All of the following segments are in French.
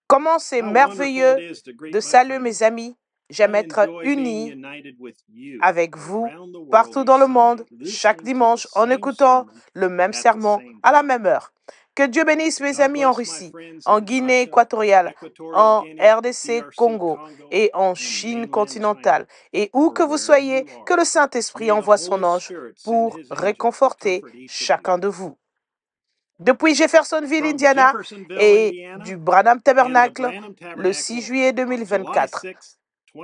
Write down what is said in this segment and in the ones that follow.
Comment c'est merveilleux de saluer mes amis. J'aime être uni avec vous partout dans le monde, chaque dimanche, en écoutant le même sermon à la même heure. Que Dieu bénisse mes amis en Russie, en Guinée équatoriale, en RDC Congo et en Chine continentale. Et où que vous soyez, que le Saint-Esprit envoie son ange pour réconforter chacun de vous. Depuis Jeffersonville, Indiana, et du Branham Tabernacle, le 6 juillet 2024.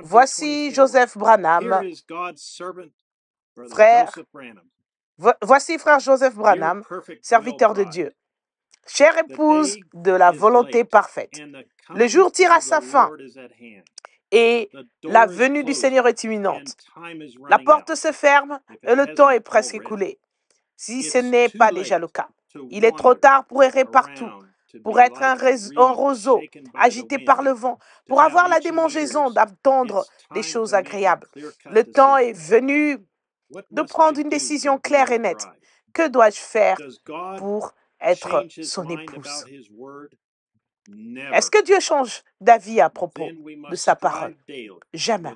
Voici Joseph Branham, voici frère Joseph Branham, serviteur de Dieu. Chère épouse de la volonté parfaite, le jour tire à sa fin et la venue du Seigneur est imminente. La porte se ferme et le temps est presque écoulé, si ce n'est pas déjà le cas. Il est trop tard pour errer partout, pour être un roseau agité par le vent, pour avoir la démangeaison d'attendre des choses agréables. Le temps est venu de prendre une décision claire et nette. Que dois-je faire pour être son épouse? Est-ce que Dieu change d'avis à propos de sa parole? Jamais.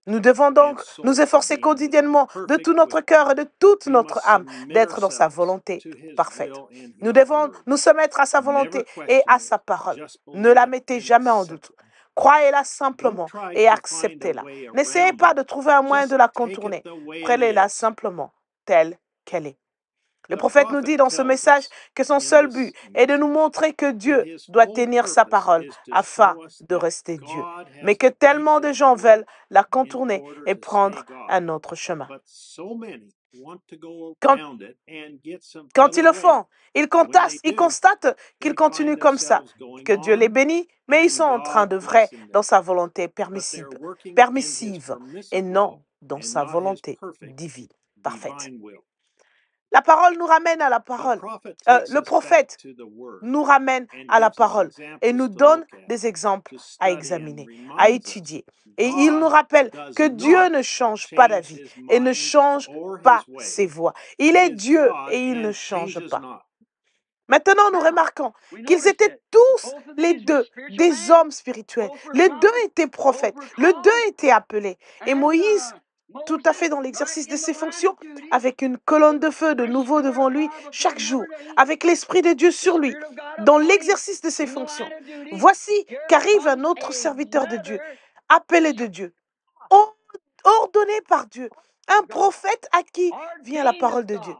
Nous devons donc nous efforcer quotidiennement de tout notre cœur et de toute notre âme d'être dans sa volonté parfaite. Nous devons nous soumettre à sa volonté et à sa parole. Ne la mettez jamais en doute. Croyez-la simplement et acceptez-la. N'essayez pas de trouver un moyen de la contourner. Prenez-la simplement telle qu'elle est. Le prophète nous dit dans ce message que son seul but est de nous montrer que Dieu doit tenir sa parole afin de rester Dieu, mais que tellement de gens veulent la contourner et prendre un autre chemin. Quand ils le font, ils constatent qu'ils continuent comme ça, que Dieu les bénit, mais ils sont en train d'œuvrer dans sa volonté permissive et non dans sa volonté divine parfaite. La parole nous ramène à la parole. Le prophète nous ramène à la parole et nous donne des exemples à examiner, à étudier. Et il nous rappelle que Dieu ne change pas d'avis et ne change pas ses voies. Il est Dieu et il ne change pas. Maintenant, nous remarquons qu'ils étaient tous les deux des hommes spirituels. Les deux étaient prophètes. Les deux étaient appelés. Et Moïse, tout à fait dans l'exercice de ses fonctions, avec une colonne de feu de nouveau devant lui chaque jour, avec l'Esprit de Dieu sur lui, dans l'exercice de ses fonctions. Voici qu'arrive un autre serviteur de Dieu, appelé de Dieu, ordonné par Dieu, un prophète à qui vient la parole de Dieu.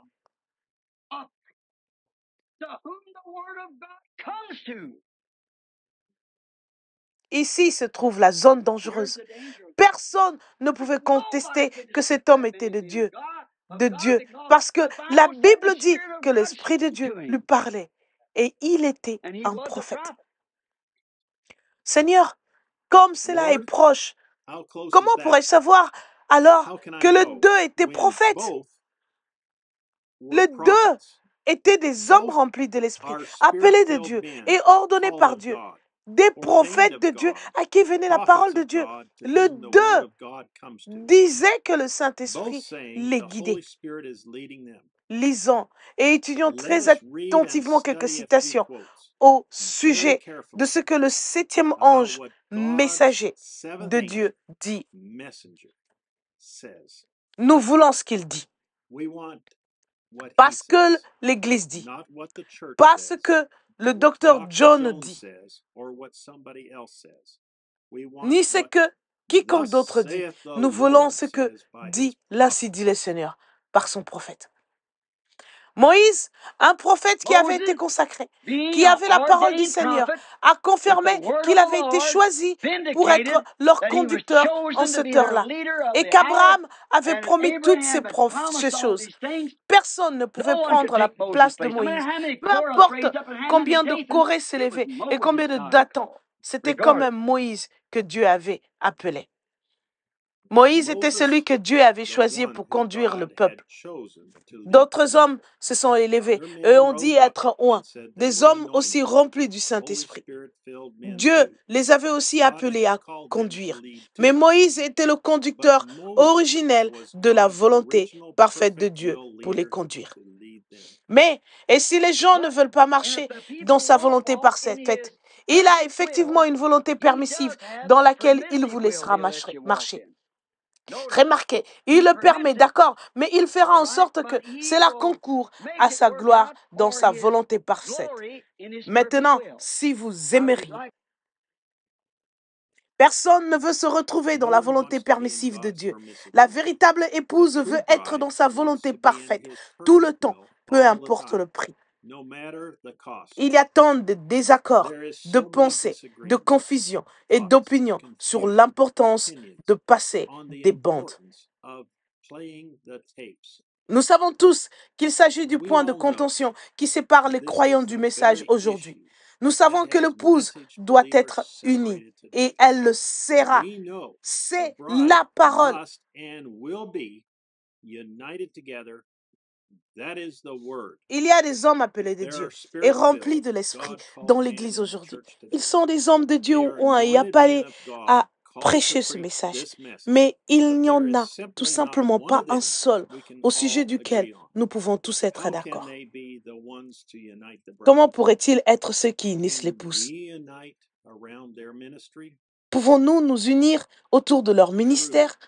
Ici se trouve la zone dangereuse. Personne ne pouvait contester que cet homme était de Dieu, parce que la Bible dit que l'Esprit de Dieu lui parlait et il était un prophète. Seigneur, comme cela est proche, comment pourrais-je savoir alors que les deux étaient prophètes? Les deux étaient des hommes remplis de l'Esprit, appelés de Dieu et ordonnés par Dieu. Des prophètes de Dieu à qui venait la parole de Dieu. Les deux disaient que le Saint-Esprit les guidait. Lisons et étudions très attentivement quelques citations au sujet de ce que le 7e ange messager de Dieu dit. Nous voulons ce qu'il dit. Parce que l'Église dit, parce que le docteur John dit, ni ce que quiconque d'autre dit. Nous voulons ce que dit, l'ainsi dit le Seigneur, par son prophète. Moïse, un prophète qui avait été consacré, qui avait la parole du Seigneur, a confirmé qu'il avait été choisi pour être leur conducteur en cette heure-là. Et qu'Abraham avait promis toutes ces choses. Personne ne pouvait prendre la place de Moïse. Peu importe combien de Corée s'élevaient et combien de Dathan, c'était quand même Moïse que Dieu avait appelé. Moïse était celui que Dieu avait choisi pour conduire le peuple. D'autres hommes se sont élevés et ont dit être oints, des hommes aussi remplis du Saint-Esprit. Dieu les avait aussi appelés à conduire. Mais Moïse était le conducteur originel de la volonté parfaite de Dieu pour les conduire. Mais, et si les gens ne veulent pas marcher dans sa volonté parfaite, Il a effectivement une volonté permissive dans laquelle il vous laissera marcher. Remarquez, il le permet, d'accord, mais il fera en sorte que cela concourt à sa gloire dans sa volonté parfaite. Maintenant, si vous aimeriez, personne ne veut se retrouver dans la volonté permissive de Dieu. La véritable épouse veut être dans sa volonté parfaite tout le temps, peu importe le prix. Il y a tant de désaccords, de pensées, de confusion et d'opinions sur l'importance de passer des bandes. Nous savons tous qu'il s'agit du point de contention qui sépare les croyants du message aujourd'hui. Nous savons que l'épouse doit être unie et elle le sera. C'est la parole. Il y a des hommes appelés de Dieu et remplis de l'esprit dans l'Église aujourd'hui. Ils sont des hommes de Dieu et appelés à prêcher ce message. Mais il n'y en a tout simplement pas un seul au sujet duquel nous pouvons tous être d'accord. Comment pourraient-ils être ceux qui unissent l'épouse? Pouvons-nous nous unir autour de leur ministère?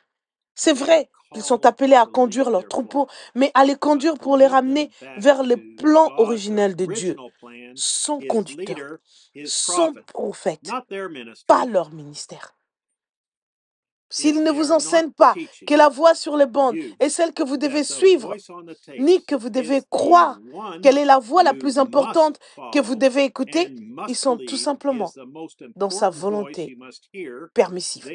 C'est vrai qu'ils sont appelés à conduire leurs troupeaux, mais à les conduire pour les ramener vers le plan originel de Dieu. Son conducteur, son prophète, pas leur ministère. S'ils ne vous enseignent pas que la voie sur les bandes est celle que vous devez suivre, ni que vous devez croire quelle est la voie la plus importante que vous devez écouter, ils sont tout simplement dans sa volonté permissive.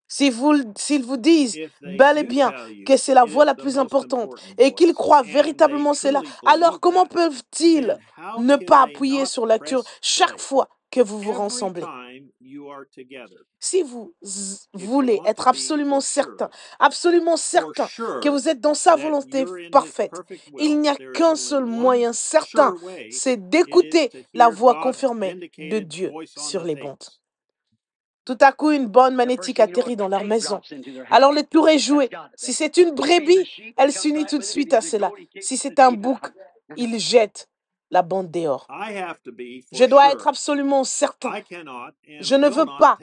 S'ils vous disent bel et bien que c'est la voie la plus importante et qu'ils croient véritablement cela, alors comment peuvent-ils ne pas appuyer sur la lecture chaque fois que vous vous rassemblez? Si vous voulez être absolument certain que vous êtes dans sa volonté parfaite, il n'y a qu'un seul moyen certain, c'est d'écouter la voix confirmée de Dieu sur les bandes. Tout à coup, une bande magnétique atterrit dans leur maison. Alors le tour est joué. Si c'est une brebis, elle s'unit tout de suite à cela. Si c'est un bouc, il jette la bande dehors. Je dois être absolument certain. Je ne veux pas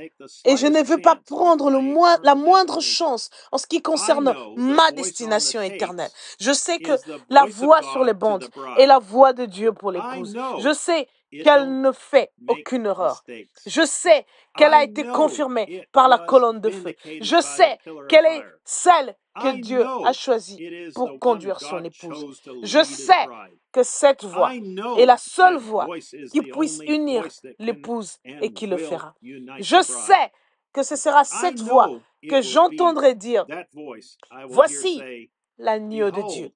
et je ne veux pas prendre la moindre chance en ce qui concerne ma destination éternelle. Je sais que la voie sur les bandes est la voie de Dieu pour l'épouse. Je sais qu'elle ne fait aucune erreur. Je sais qu'elle a été confirmée par la colonne de feu. Je sais qu'elle est celle que Dieu a choisie pour conduire son épouse. Je sais que cette voie est la seule voie qui puisse unir l'épouse et qui le fera. Je sais que ce sera cette voix que j'entendrai dire, voici l'agneau de Dieu.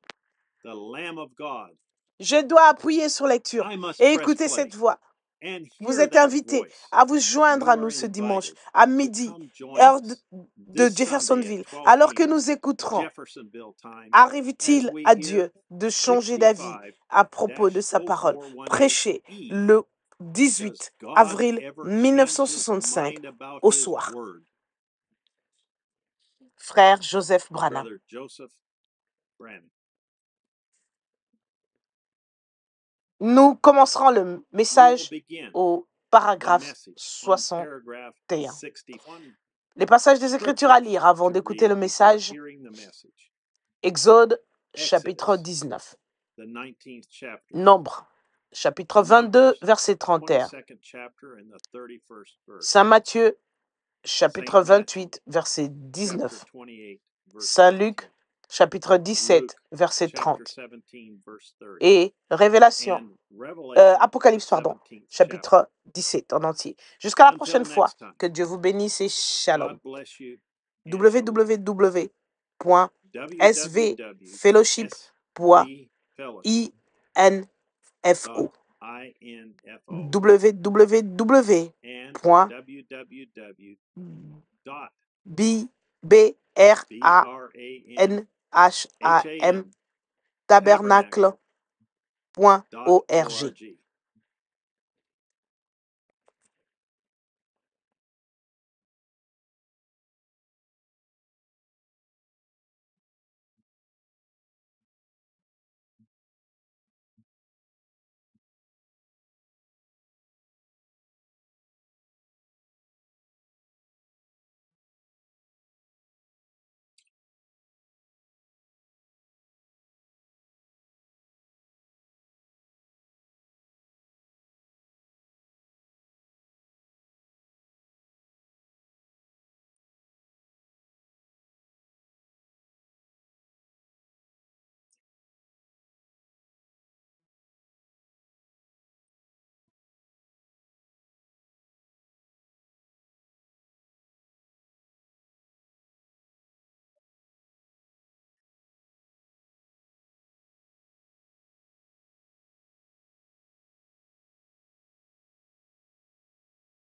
Je dois appuyer sur lecture et écouter cette voix. Vous êtes invités à vous joindre à nous ce dimanche à midi, heure de Jeffersonville, alors que nous écouterons. Arrive-t-il à Dieu de changer d'avis à propos de sa parole? Prêché le 18 avril 1965 au soir. Frère Joseph Branham. Nous commencerons le message au paragraphe 61. Les passages des Écritures à lire avant d'écouter le message. Exode, chapitre 19. Nombre, chapitre 22, verset 31. Saint Matthieu, chapitre 28, verset 19. Saint Luc, chapitre 17, verset 30. Et Révélation, Apocalypse, chapitre 17 en entier. Jusqu'à la prochaine fois, que Dieu vous bénisse et shalom. www.svfellowship.info www.branham tabernacle.org